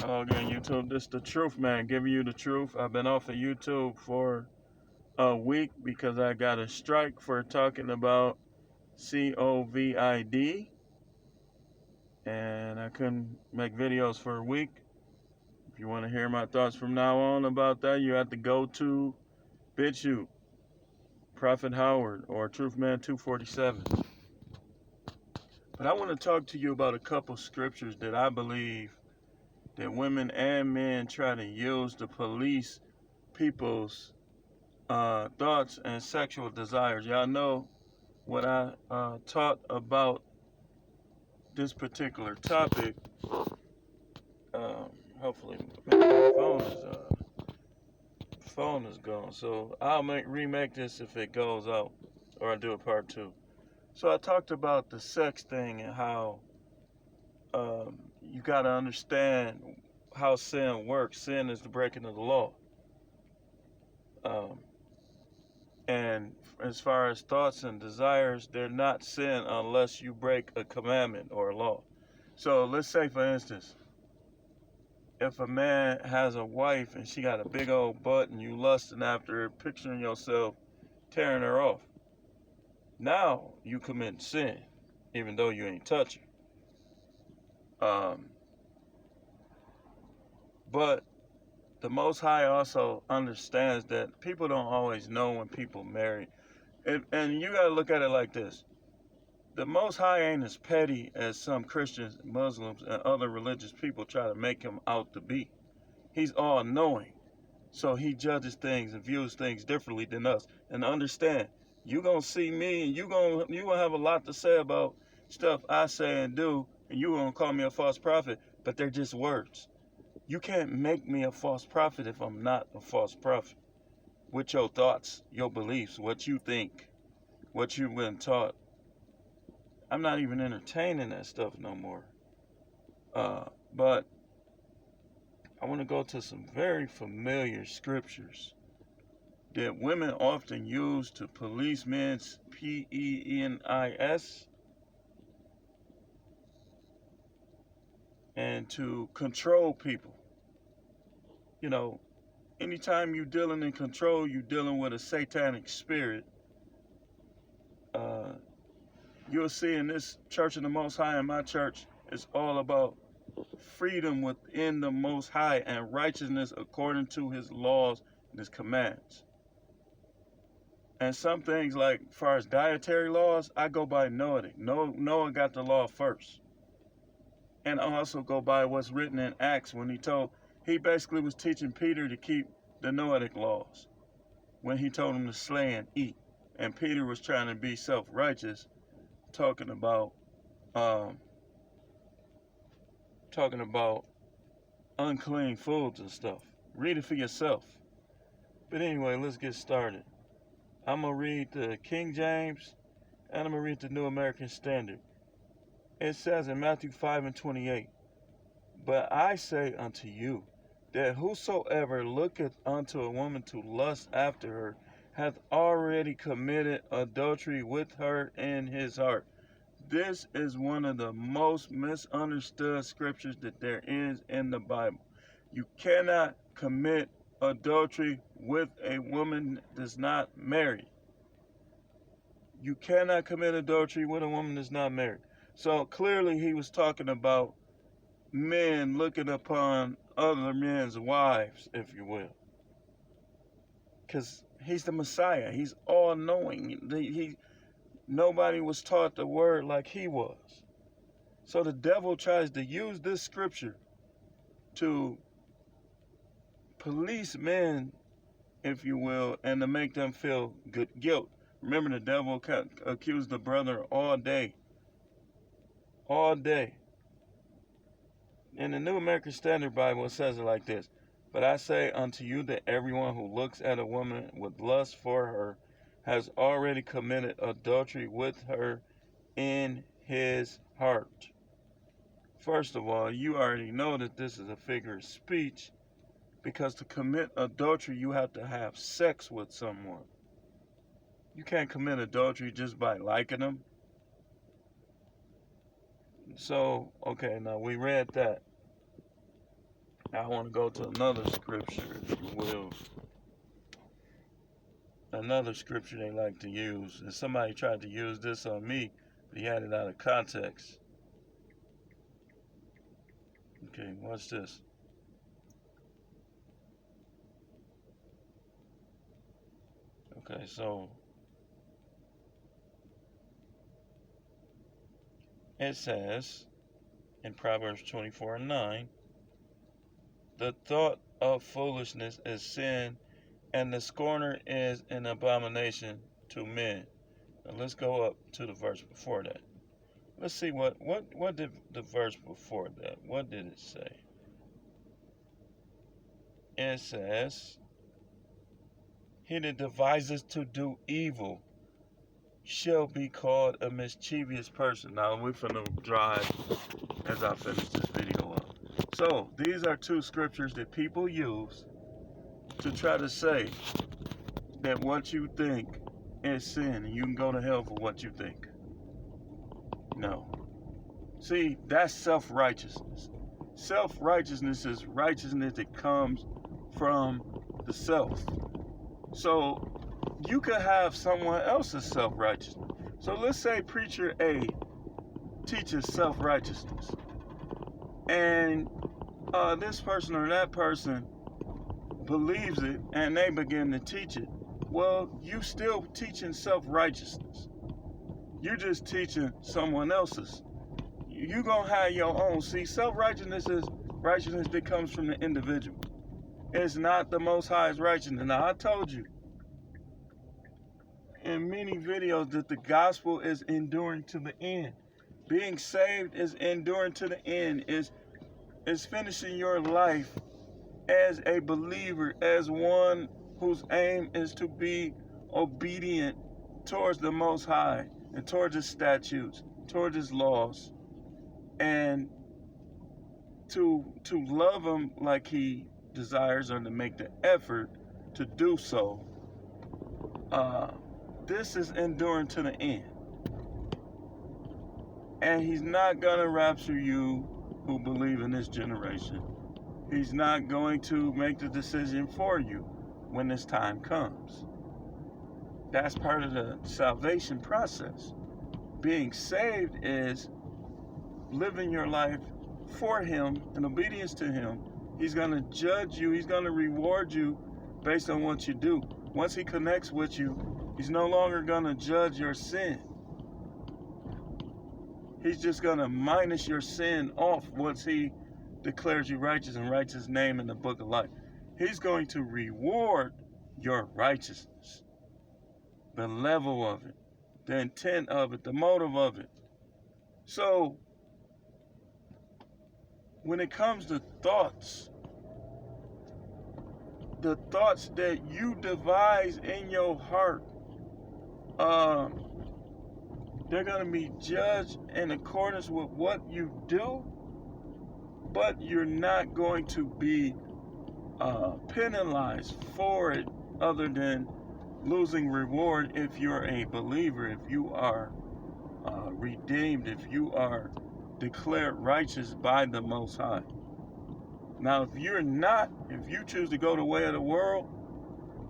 Hello again, YouTube. This is the truth, man. Giving you the truth. I've been off of YouTube for a week because I got a strike for talking about COVID, and I couldn't make videos for a week. If you want to hear my thoughts from now on about that, you have to go to BitChute, Prophet Howard, or Truthman247. But I want to talk to you about a couple scriptures that I believe that women and men try to use to police people's thoughts and sexual desires. Y'all know what I taught about this particular topic. Hopefully, my phone is gone. So I'll remake this if it goes out, or I'll do a part two. So I talked about the sex thing and how you got to understand how sin works. Sin is the breaking of the law. And as far as thoughts and desires, they're not sin unless you break a commandment or a law. So let's say, for instance, if a man has a wife and she got a big old butt and you lusting after her, picturing yourself tearing her off, now you commit sin, even though you ain't touch her. But the Most High also understands that people don't always know when people marry. And you got to look at it like this. The Most High ain't as petty as some Christians, Muslims, and other religious people try to make him out to be. He's all-knowing. So he judges things and views things differently than us. And understand, you're going to see me and you're going to have a lot to say about stuff I say and do, and you're going to call me a false prophet, but they're just words. You can't make me a false prophet if I'm not a false prophet. With your thoughts, your beliefs, what you think, what you've been taught. I'm not even entertaining that stuff no more. But I want to go to some very familiar scriptures that women often use to police men's penis and to control people. You know, anytime you're dealing in control, you're dealing with a satanic spirit. You'll see in this Church of the Most High, in my church, it's all about freedom within the Most High and righteousness according to his laws and his commands. And some things, like as far as dietary laws, I go by Noah. Noah got the law first. And I also go by what's written in Acts when he basically was teaching Peter to keep the Noahic laws when he told him to slay and eat. And Peter was trying to be self-righteous, talking about unclean foods and stuff. Read it for yourself. But anyway, let's get started. I'm going to read the King James and I'm going to read the New American Standard. It says in Matthew 5:28, "But I say unto you, that whosoever looketh unto a woman to lust after her, hath already committed adultery with her in his heart." This is one of the most misunderstood scriptures that there is in the Bible. You cannot commit adultery with a woman that's not married. You cannot commit adultery with a woman that's not married. So clearly he was talking about men looking upon other men's wives, if you will. Because he's the Messiah. He's all-knowing. Nobody was taught the word like he was. So the devil tries to use this scripture to police men, if you will, and to make them feel good guilt. Remember, the devil accused the brother all day. All day. In the New American Standard Bible, it says it like this: "But I say unto you that everyone who looks at a woman with lust for her has already committed adultery with her in his heart." First of all, you already know that this is a figure of speech, because to commit adultery, you have to have sex with someone. You can't commit adultery just by liking them. So, okay, now we read that. I want to go to another scripture, if you will. Another scripture they like to use. And somebody tried to use this on me, but he had it out of context. Okay, watch this. Okay, so it says in Proverbs 24:9, the thought of foolishness is sin, and the scorner is an abomination to men. Now let's go up to the verse before that. Let's see what did the verse before that, what did it say? It says, he that devises to do evil shall be called a mischievous person. Now we're finna drive as I finish this video up. So these are two scriptures that people use to try to say that what you think is sin and you can go to hell for what you think. No. See, that's self-righteousness. Self-righteousness is righteousness that comes from the self. So you could have someone else's self-righteousness. So let's say preacher A teaches self-righteousness, and this person or that person believes it and they begin to teach it. Well, you still teaching self-righteousness. You're just teaching someone else's. You gonna have your own. See, self-righteousness is righteousness that comes from the individual. It's not the Most High's righteousness. Now, I told you in many videos that the gospel is enduring to the end. Being saved is enduring to the end. Is finishing your life as a believer, as one whose aim is to be obedient towards the Most High and towards His statutes, towards His laws, and to love Him like He desires, or to make the effort to do so. This is enduring to the end. And He's not gonna rapture you who believe in this generation. He's not going to make the decision for you when this time comes. That's part of the salvation process. Being saved is living your life for Him in obedience to Him. He's going to judge you. He's going to reward you based on what you do. Once He connects with you, He's no longer going to judge your sin. He's just going to minus your sin off once He declares you righteous and writes His name in the book of life. He's going to reward your righteousness, the level of it, the intent of it, the motive of it. So, when it comes to thoughts, the thoughts that you devise in your heart, they're going to be judged in accordance with what you do, but you're not going to be penalized for it, other than losing reward if you're a believer, if you are redeemed, if you are declared righteous by the Most High. Now, if you're not, if you choose to go the way of the world,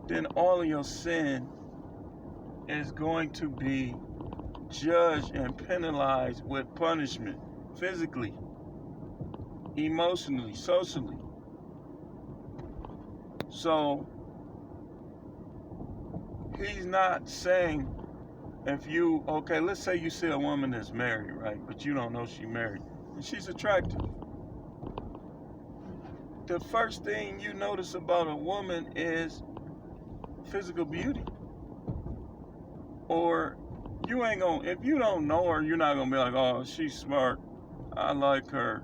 then all of your sin is going to be judged and penalized with punishment, physically, emotionally, socially. So, He's not saying if you, okay, let's say you see a woman that's married, right? But you don't know she's married, and she's attractive. The first thing you notice about a woman is physical beauty. Or you ain't gonna, if you don't know her, you're not gonna be like, oh, she's smart, I like her.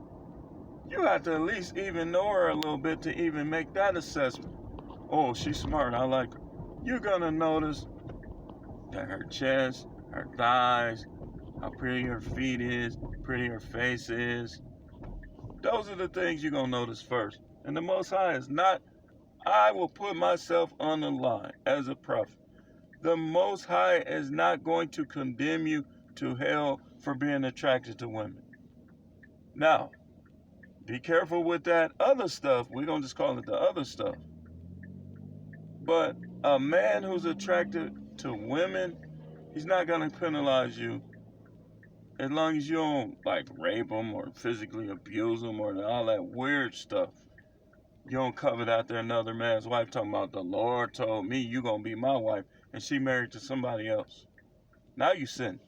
You have to at least even know her a little bit to even make that assessment. Oh, she's smart, I like her. You're gonna notice that her chest, her thighs, how pretty her feet is, pretty her face is. Those are the things you're gonna notice first. And the Most High is not, I will put myself on the line as a prophet. The Most High is not going to condemn you to hell for being attracted to women. Now, Be careful with that other stuff. We're going to just call it the other stuff. But a man who's attracted to women, he's not going to penalize you as long as you don't like rape them or physically abuse them or all that weird stuff. You don't covet out there another man's wife talking about the Lord told me you going to be my wife and she married to somebody else. Now you sin.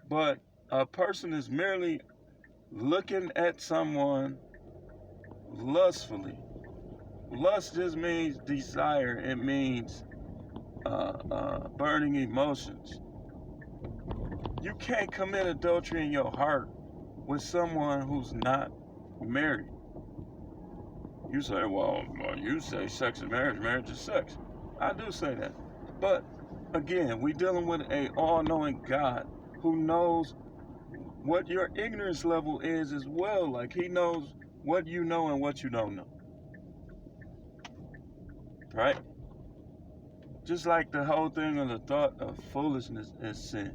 But a person is merely looking at someone lustfully. Lust just means desire. It means burning emotions. You can't commit adultery in your heart with someone who's not married. You say, well, you say sex is marriage, marriage is sex. I do say that. But again, we're dealing with an all-knowing God who knows what your ignorance level is as well. Like he knows what you know and what you don't know. Right? Just like the whole thing of the thought of foolishness is sin.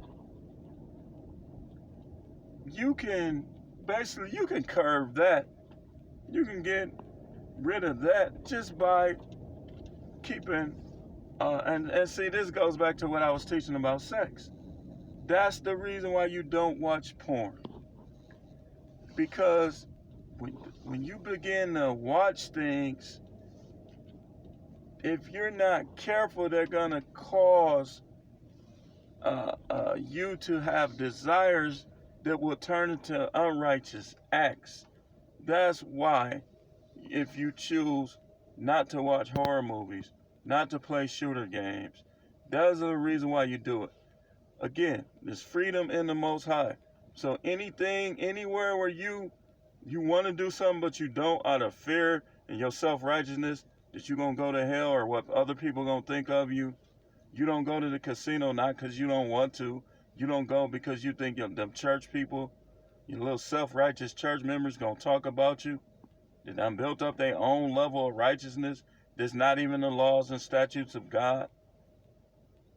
You can curve that. You can get rid of that just by keeping and see, this goes back to what I was teaching about sex. That's the reason why you don't watch porn. Because when you begin to watch things, if you're not careful, they're going to cause you to have desires that will turn into unrighteous acts. That's why if you choose not to watch horror movies, not to play shooter games, that's the reason why you do it. Again, there's freedom in the Most High. So anything, anywhere where you want to do something but you don't out of fear and your self-righteousness that you're going to go to hell or what other people going to think of you, you don't go to the casino not because you don't want to. You don't go because you think them church people, your little self-righteous church members going to talk about you. They done built up their own level of righteousness that's not even the laws and statutes of God.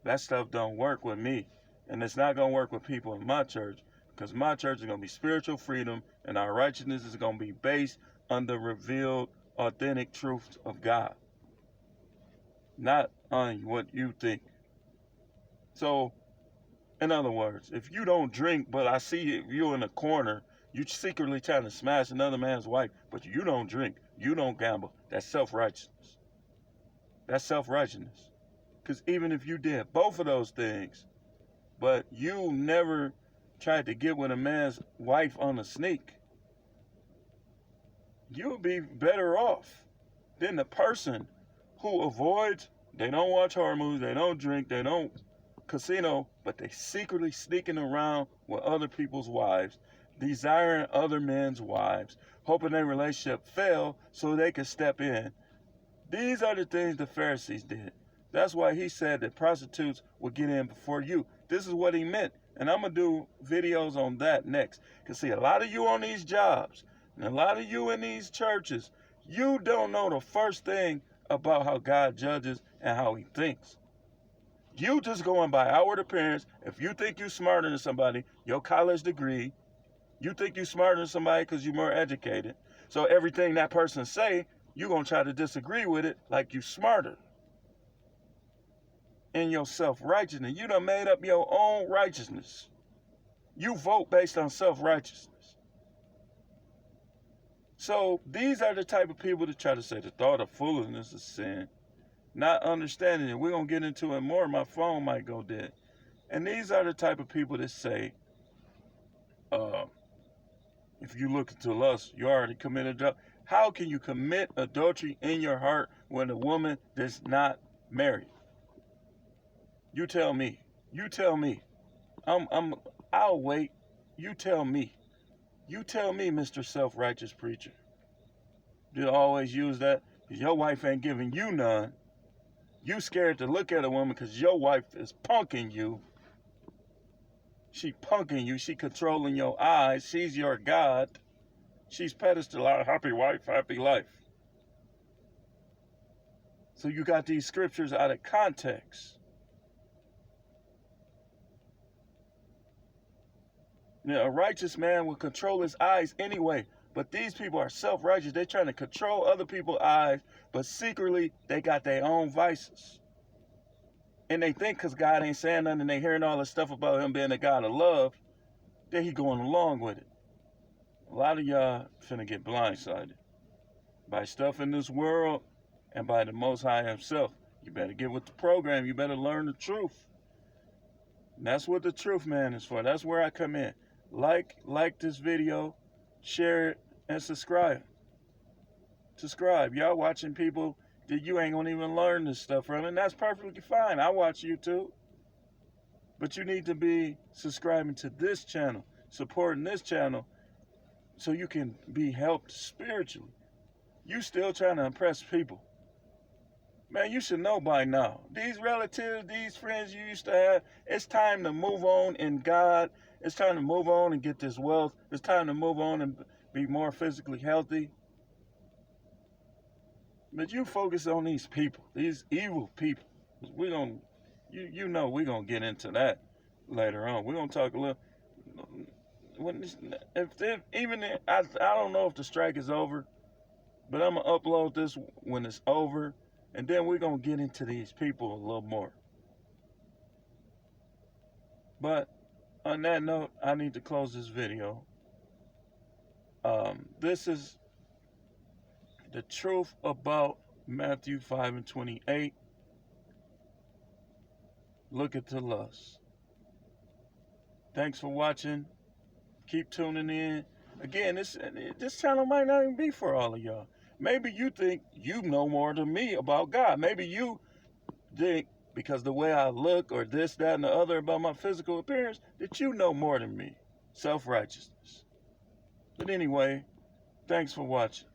That stuff don't work with me. And it's not going to work with people in my church, because my church is going to be spiritual freedom and our righteousness is going to be based on the revealed, authentic truths of God, not on what you think. So, in other words, if you don't drink, but I see you in a corner, you secretly trying to smash another man's wife, but you don't drink, you don't gamble, that's self-righteousness. That's self-righteousness. Because even if you did both of those things, but you never tried to get with a man's wife on a sneak, you'll be better off than the person who avoids, they don't watch horror movies, they don't drink, they don't casino, but they secretly sneaking around with other people's wives, desiring other men's wives, hoping their relationship fail so they can step in. These are the things the Pharisees did. That's why he said that prostitutes would get in before you. This is what he meant. And I'm going to do videos on that next. Because see, a lot of you on these jobs, and a lot of you in these churches, you don't know the first thing about how God judges and how he thinks. You just going by outward appearance. If you think you're smarter than somebody, your college degree, you think you're smarter than somebody because you're more educated. So everything that person say, you're going to try to disagree with it like you smarter. In your self-righteousness, you done made up your own righteousness. You vote based on self-righteousness. So these are the type of people that try to say the thought of foolishness is sin, not understanding it. We're going to get into it more. My phone might go dead. And these are the type of people that say, if you look into lust, you already committed adultery. How can you commit adultery in your heart when a woman that's not married? You tell me. You tell me. I'll wait. You tell me. You tell me, Mr. Self-Righteous Preacher. You always use that because your wife ain't giving you none. You scared to look at a woman because your wife is punking you. She punking you. She controlling your eyes. She's your God. She's pedestalized. Happy wife, happy life. So you got these scriptures out of context. A righteous man will control his eyes anyway. But these people are self-righteous. They're trying to control other people's eyes, but secretly they got their own vices. And they think because God ain't saying nothing and they hearing all this stuff about him being a God of love, that he going along with it. A lot of y'all finna get blindsided by stuff in this world and by the Most High himself. You better get with the program. You better learn the truth. And that's what the Truth Man is for. That's where I come in. Like this video, share it, and subscribe. Subscribe. Y'all watching people that you ain't gonna even learn this stuff from, and that's perfectly fine. I watch YouTube. But you need to be subscribing to this channel, supporting this channel, so you can be helped spiritually. You still trying to impress people. Man, you should know by now. These relatives, these friends you used to have, it's time to move on in God. It's time to move on and get this wealth. It's time to move on and be more physically healthy. But you focus on these people, these evil people. We're going to, you know we're going to get into that later on. We're going to talk a little, I don't know if the strike is over, but I'm going to upload this when it's over. And then we're going to get into these people a little more. But on that note, I need to close this video. This is the truth about Matthew 5:28. Look at the lust. Thanks for watching. Keep tuning in. Again, this channel might not even be for all of y'all. Maybe you think you know more than me about God. Maybe you think because the way I look or this, that, and the other about my physical appearance, that you know more than me. Self-righteousness. But anyway, thanks for watching.